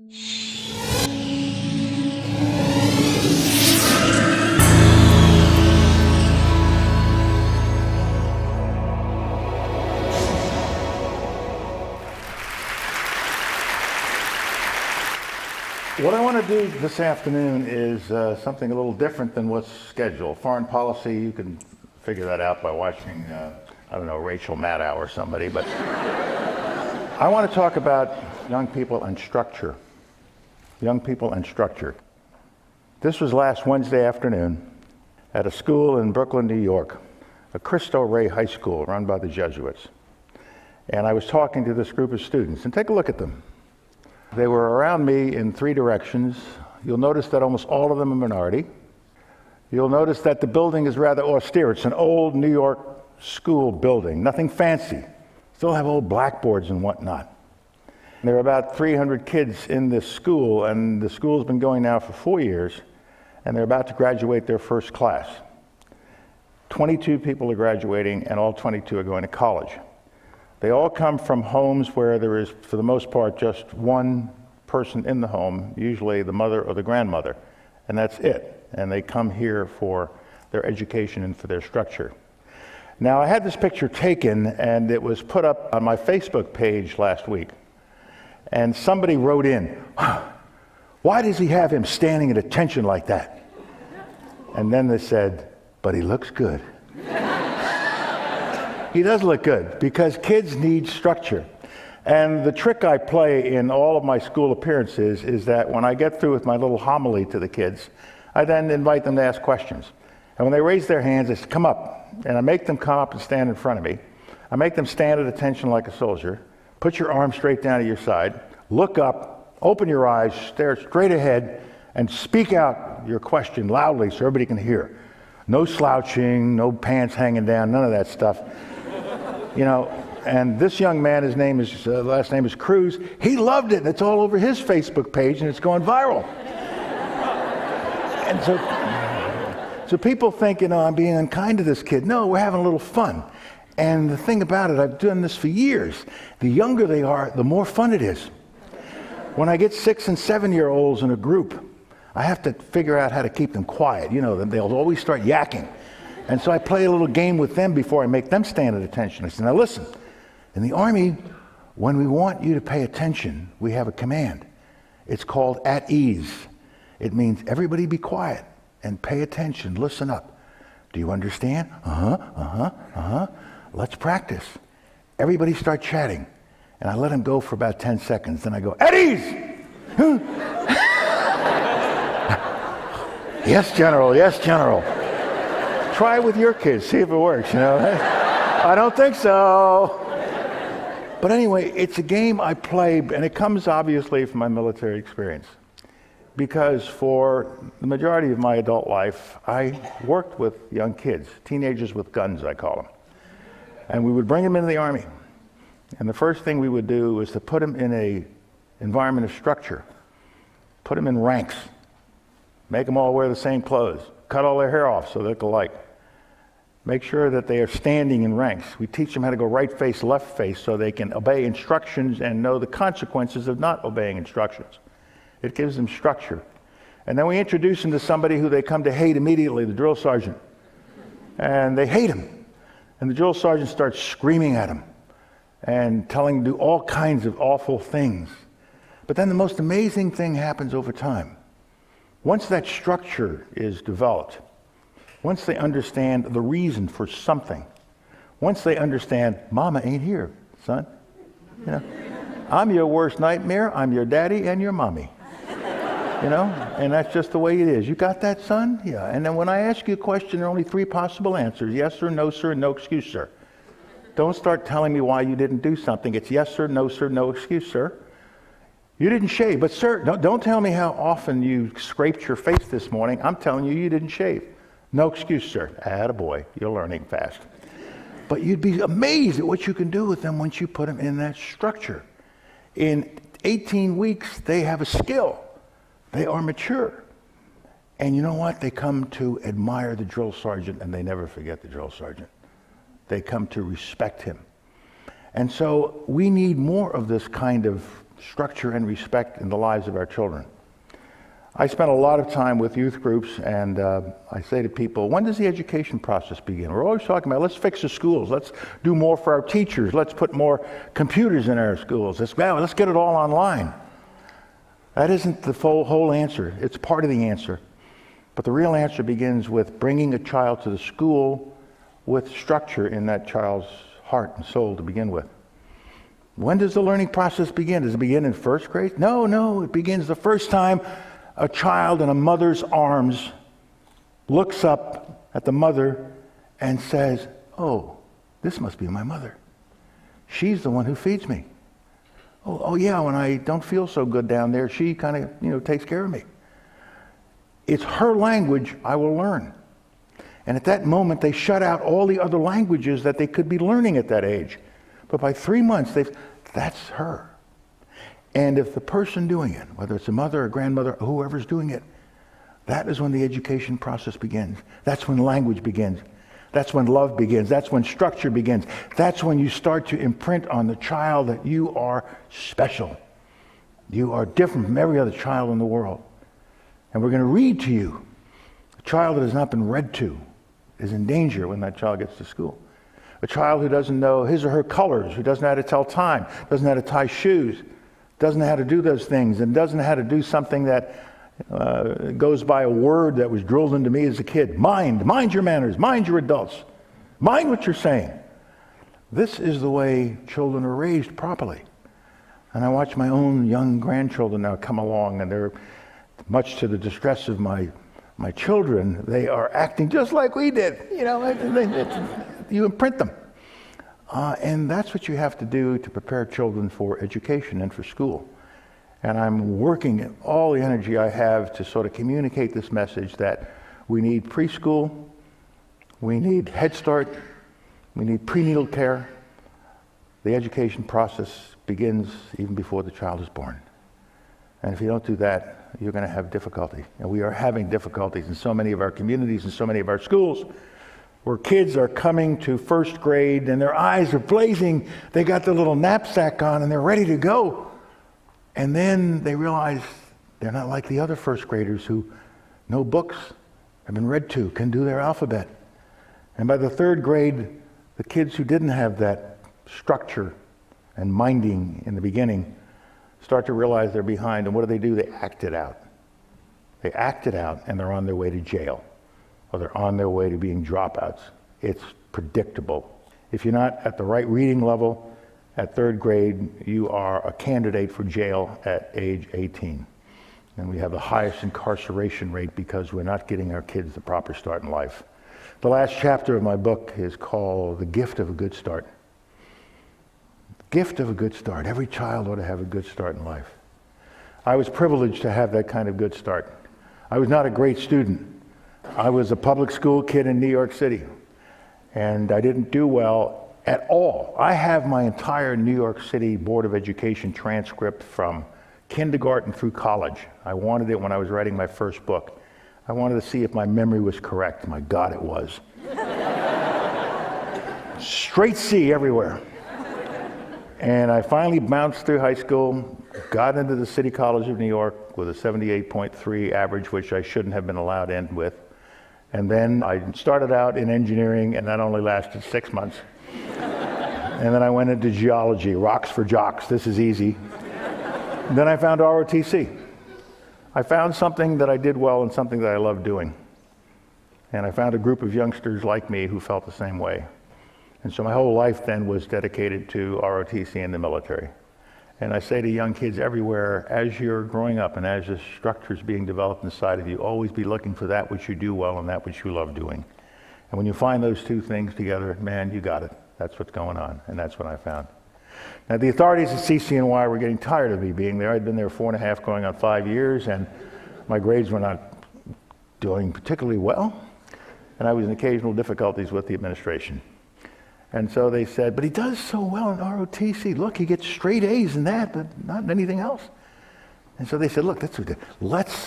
What I want to do this afternoon is something a little different than what's scheduled. Foreign policy, you can figure that out by watching, I don't know, Rachel Maddow or somebody. But I want to talk about young people and structure. Young people and structure. This was last Wednesday afternoon at a school in Brooklyn, New York, a Cristo Rey High School run by the Jesuits. And I was talking to this group of students, and take a look at them. They were around me in three directions. You'll notice that almost all of them are minority. You'll notice that the building is rather austere. It's an old New York school building, nothing fancy. Still have old blackboards and whatnot. There are about 300 kids in this school, and the school's been going now for 4 years, and they're about to graduate their first class. 22 people are graduating, and all 22 are going to college. They all come from homes where there is, for the most part, just one person in the home, usually the mother or the grandmother, and that's it. And they come here for their education and for their structure. Now, I had this picture taken, and it was put up on my Facebook page last week. And somebody wrote in, "Why does he have him standing at attention like that?" And then they said, "But he looks good." He does look good, because kids need structure. And the trick I play in all of my school appearances is that when I get through with my little homily to the kids, I then invite them to ask questions. And when they raise their hands, I say, "Come up." And I make them come up and stand in front of me. I make them stand at attention like a soldier. Put your arm straight down to your side. Look up, open your eyes, stare straight ahead, and speak out your question loudly so everybody can hear. No slouching, no pants hanging down, none of that stuff. You know, and this young man, his name is, last name is Cruz. He loved it, and it's all over his Facebook page, and it's going viral. And so people think, I'm being unkind to this kid. No, we're having a little fun. And the thing about it, I've done this for years. The younger they are, the more fun it is. When I get 6- and 7-year-olds in a group, I have to figure out how to keep them quiet. They'll always start yakking. And so I play a little game with them before I make them stand at attention. I say, "Now listen, in the Army, when we want you to pay attention, we have a command. It's called at ease. It means everybody be quiet and pay attention, listen up. Do you understand? Let's practice." Everybody start chatting, and I let them go for about 10 seconds. Then I go, "At ease!" "Yes, General, yes, General." Try it with your kids, see if it works, I don't think so. But anyway, it's a game I play, and it comes obviously from my military experience. Because for the majority of my adult life, I worked with young kids, teenagers with guns, I call them. And we would bring them into the Army. And the first thing we would do was to put them in an environment of structure. Put them in ranks. Make them all wear the same clothes. Cut all their hair off so they look alike. Make sure that they are standing in ranks. We teach them how to go right face, left face, so they can obey instructions and know the consequences of not obeying instructions. It gives them structure. And then we introduce them to somebody who they come to hate immediately, the drill sergeant. And they hate him. And the drill sergeant starts screaming at him and telling him to do all kinds of awful things. But then the most amazing thing happens over time. Once that structure is developed, once they understand the reason for something, once they understand, "Mama ain't here, son. I'm your worst nightmare, I'm your daddy and your mommy." And that's just the way it is. "You got that, son?" "Yeah." "And then when I ask you a question, there are only 3 possible answers. Yes, sir, no, sir, and no excuse, sir. Don't start telling me why you didn't do something. It's yes, sir, no, excuse, sir. You didn't shave, but sir, don't tell me how often you scraped your face this morning. I'm telling you, you didn't shave. No excuse, sir." Attaboy, you're learning fast. But you'd be amazed at what you can do with them once you put them in that structure. In 18 weeks, they have a skill. They are mature. And you know what? They come to admire the drill sergeant, and they never forget the drill sergeant. They come to respect him. And so we need more of this kind of structure and respect in the lives of our children. I spent a lot of time with youth groups, and I say to people, when does the education process begin? We're always talking about, let's fix the schools, let's do more for our teachers, let's put more computers in our schools, let's get it all online. That isn't the whole answer. It's part of the answer. But the real answer begins with bringing a child to the school with structure in that child's heart and soul to begin with. When does the learning process begin? Does it begin in first grade? No, it begins the first time a child in a mother's arms looks up at the mother and says, oh, this must be my mother. She's the one who feeds me. Oh yeah, when I don't feel so good down there, she kind of, takes care of me. It's her language I will learn. And at that moment, they shut out all the other languages that they could be learning at that age. But by 3 months, that's her. And if the person doing it, whether it's a mother or grandmother or whoever's doing it, that is when the education process begins. That's when language begins. That's when love begins. That's when structure begins. That's when you start to imprint on the child that you are special. You are different from every other child in the world. And we're going to read to you. A child that has not been read to is in danger when that child gets to school. A child who doesn't know his or her colors, who doesn't know how to tell time, doesn't know how to tie shoes, doesn't know how to do those things, and doesn't know how to do something that goes by a word that was drilled into me as a kid. Mind your manners, mind your adults, mind what you're saying. This is the way children are raised properly. And I watch my own young grandchildren now come along, and they're, much to the distress of my children, they are acting just like we did. You imprint them. And that's what you have to do to prepare children for education and for school. And I'm working all the energy I have to sort of communicate this message that we need preschool, we need Head Start, we need prenatal care. The education process begins even before the child is born. And if you don't do that, you're going to have difficulty. And we are having difficulties in so many of our communities and so many of our schools, where kids are coming to first grade and their eyes are blazing. They got their little knapsack on and they're ready to go. And then they realize they're not like the other first graders who know books, have been read to, can do their alphabet. And by the third grade, the kids who didn't have that structure and minding in the beginning start to realize they're behind. And what do? They act it out. They act it out, and they're on their way to jail, or they're on their way to being dropouts. It's predictable. If you're not at the right reading level at third grade, you are a candidate for jail at age 18. And we have the highest incarceration rate because we're not getting our kids the proper start in life. The last chapter of my book is called The Gift of a Good Start. Gift of a good start. Every child ought to have a good start in life. I was privileged to have that kind of good start. I was not a great student. I was a public school kid in New York City, and I didn't do well at all. I have my entire New York City Board of Education transcript from kindergarten through college. I wanted it when I was writing my first book. I wanted to see if my memory was correct. My God, it was. Straight C everywhere. And I finally bounced through high school, got into the City College of New York with a 78.3 average, which I shouldn't have been allowed in with. And then I started out in engineering, and that only lasted 6 months. And then I went into geology, rocks for jocks, this is easy. And then I found ROTC. I found something that I did well and something that I loved doing. And I found a group of youngsters like me who felt the same way. And so my whole life then was dedicated to ROTC and the military. And I say to young kids everywhere, as you're growing up and as the structure is being developed inside of you, always be looking for that which you do well and that which you love doing. And when you find those two things together, man, you got it. That's what's going on, and that's what I found. Now, the authorities at CCNY were getting tired of me being there. I'd been there 4.5, going on 5 years, and my grades were not doing particularly well, and I was in occasional difficulties with the administration. And so they said, but he does so well in ROTC. Look, he gets straight A's in that, but not in anything else. And so they said, look, let's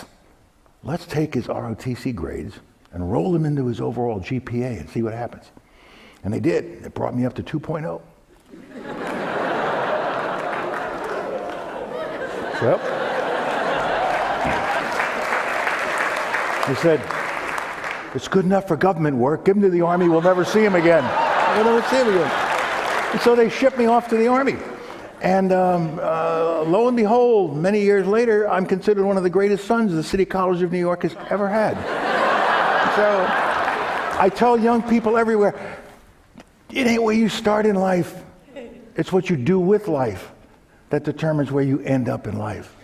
take his ROTC grades and roll them into his overall GPA and see what happens. And they did. It brought me up to 2.0. Yep. He said, it's good enough for government work. Give him to the Army, we'll never see him again. We'll never see him again. And so they shipped me off to the Army. And lo and behold, many years later, I'm considered one of the greatest sons the City College of New York has ever had. So I tell young people everywhere, it ain't where you start in life. It's what you do with life that determines where you end up in life.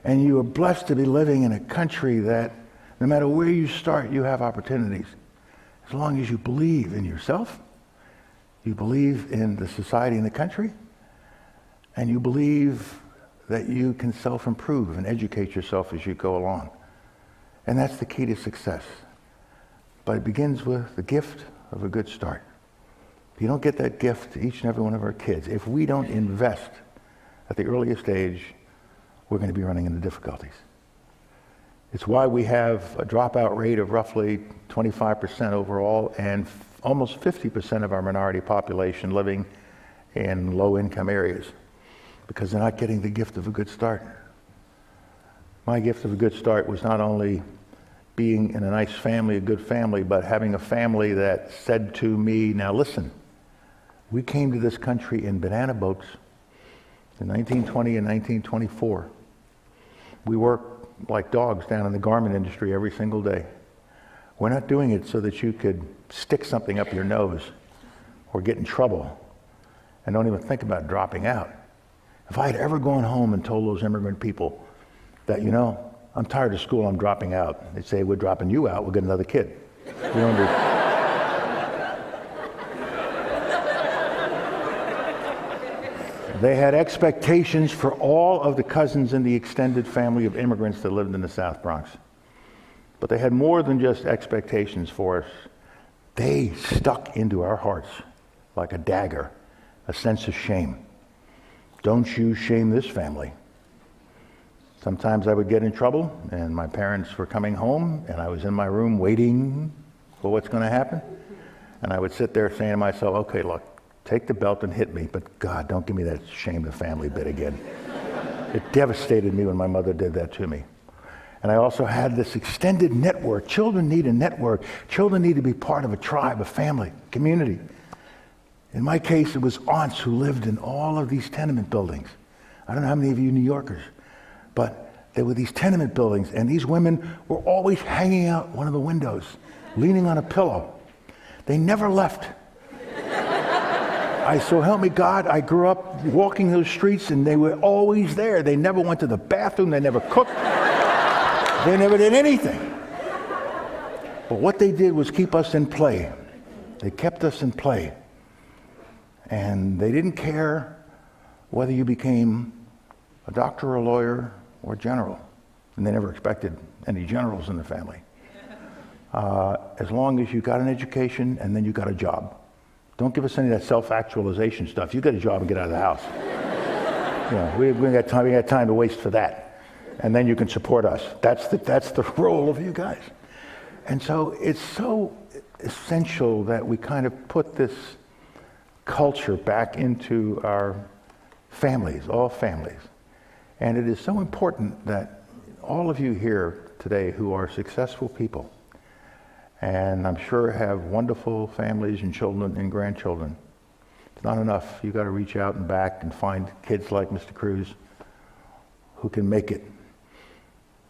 And you are blessed to be living in a country that no matter where you start, you have opportunities. As long as you believe in yourself, you believe in the society and the country, and you believe that you can self-improve and educate yourself as you go along. And that's the key to success. But it begins with the gift of a good start. If you don't get that gift to each and every one of our kids, if we don't invest at the earliest age, we're going to be running into difficulties. It's why we have a dropout rate of roughly 25% overall and almost 50% of our minority population living in low-income areas because they're not getting the gift of a good start. My gift of a good start was not only being in a nice family, a good family, but having a family that said to me, now listen, we came to this country in banana boats in 1920 and 1924. We worked like dogs down in the garment industry every single day. We're not doing it so that you could stick something up your nose or get in trouble and don't even think about dropping out. If I had ever gone home and told those immigrant people that, you know, I'm tired of school, I'm dropping out, they'd say, we're dropping you out, we'll get another kid. You don't do. They had expectations for all of the cousins in the extended family of immigrants that lived in the South Bronx. But they had more than just expectations for us. They stuck into our hearts like a dagger, a sense of shame. Don't you shame this family. Sometimes I would get in trouble, and my parents were coming home, and I was in my room waiting for what's going to happen. And I would sit there saying to myself, okay, look, take the belt and hit me, but God, don't give me that shame the family bit again. It devastated me when my mother did that to me. And I also had this extended network. Children need a network. Children need to be part of a tribe, a family, community. In my case, it was aunts who lived in all of these tenement buildings. I don't know how many of you New Yorkers, but there were these tenement buildings, and these women were always hanging out one of the windows, leaning on a pillow. They never left. So help me God, I grew up walking those streets, and they were always there. They never went to the bathroom. They never cooked. They never did anything. But what they did was keep us in play. They kept us in play. And they didn't care whether you became a doctor or a lawyer or a general. And they never expected any generals in the family. As long as you got an education and then you got a job. Don't give us any of that self-actualization stuff. You get a job and get out of the house. You know, we got time to waste for that. And then you can support us. That's the role of you guys. And so it's so essential that we kind of put this culture back into our families, all families. And it is so important that all of you here today who are successful people, and I'm sure have wonderful families and children and grandchildren, it's not enough. You've got to reach out and back and find kids like Mr. Cruz who can make it.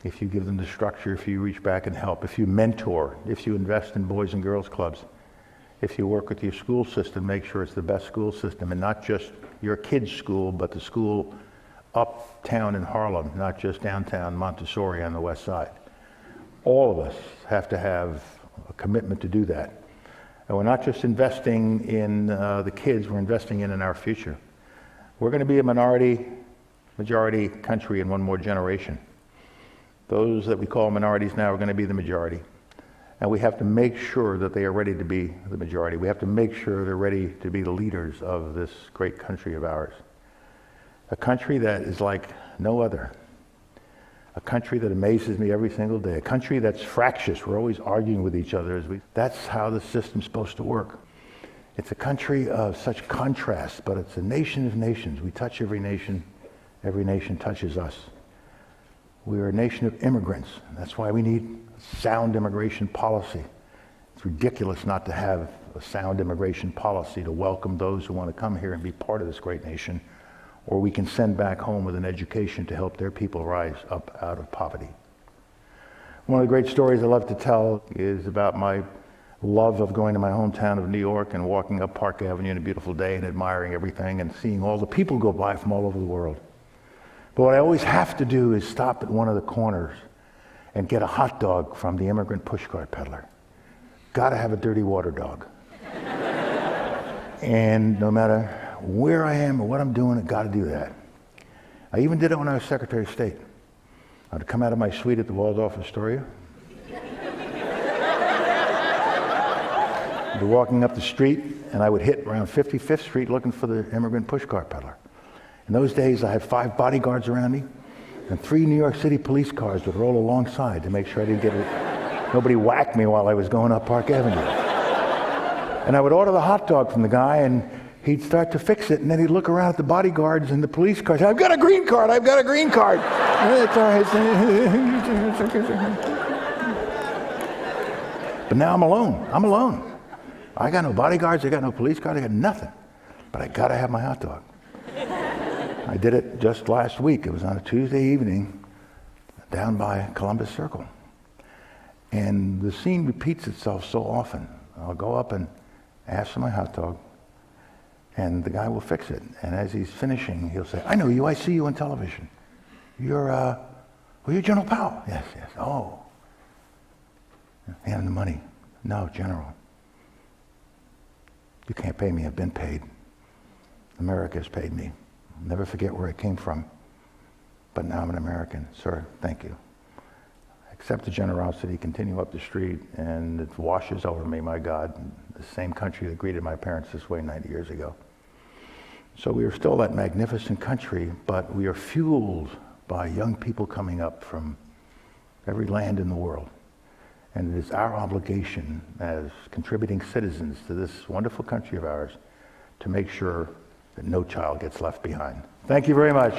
If you give them the structure, if you reach back and help, if you mentor, if you invest in boys and girls clubs, if you work with your school system, make sure it's the best school system, and not just your kid's school, but the school uptown in Harlem, not just downtown Montessori on the west side. All of us have to have a commitment to do that. And we're not just investing in the kids, we're investing in our future. We're going to be a majority country in one more generation. Those that we call minorities now are going to be the majority. And we have to make sure that they are ready to be the majority. We have to make sure they're ready to be the leaders of this great country of ours. A country that is like no other. A country that amazes me every single day. A country that's fractious. We're always arguing with each other. That's how the system's supposed to work. It's a country of such contrast, but it's a nation of nations. We touch every nation Every nation touches us. We are a nation of immigrants. And that's why we need sound immigration policy. It's ridiculous not to have a sound immigration policy to welcome those who want to come here and be part of this great nation, or we can send back home with an education to help their people rise up out of poverty. One of the great stories I love to tell is about my love of going to my hometown of New York and walking up Park Avenue on a beautiful day and admiring everything and seeing all the people go by from all over the world. But what I always have to do is stop at one of the corners and get a hot dog from the immigrant pushcart peddler. Gotta have a dirty water dog. And no matter where I am or what I'm doing, I gotta do that. I even did it when I was Secretary of State. I'd come out of my suite at the Waldorf Astoria. I'd be walking up the street, and I would hit around 55th Street looking for the immigrant pushcart peddler. In those days, I had 5 bodyguards around me, and 3 New York City police cars would roll alongside to make sure I didn't get nobody whacked me while I was going up Park Avenue. And I would order the hot dog from the guy, and he'd start to fix it, and then he'd look around at the bodyguards and the police cars. I've got a green card, I've got a green card. It's all right. But now I'm alone. I got no bodyguards, I got no police cars, I got nothing. But I gotta have my hot dog. I did it just last week. It was on a Tuesday evening down by Columbus Circle. And the scene repeats itself so often. I'll go up and ask for my hot dog, and the guy will fix it. And as he's finishing, he'll say, I know you, I see you on television. You're General Powell. Yes. Oh. Hand him the money. No, General. You can't pay me, I've been paid. America has paid me. I'll never forget where I came from, but now I'm an American. Sir, thank you. Accept the generosity, continue up the street, and it washes over me, my God, the same country that greeted my parents this way 90 years ago. So we are still that magnificent country, but we are fueled by young people coming up from every land in the world. And it is our obligation as contributing citizens to this wonderful country of ours to make sure that no child gets left behind. Thank you very much.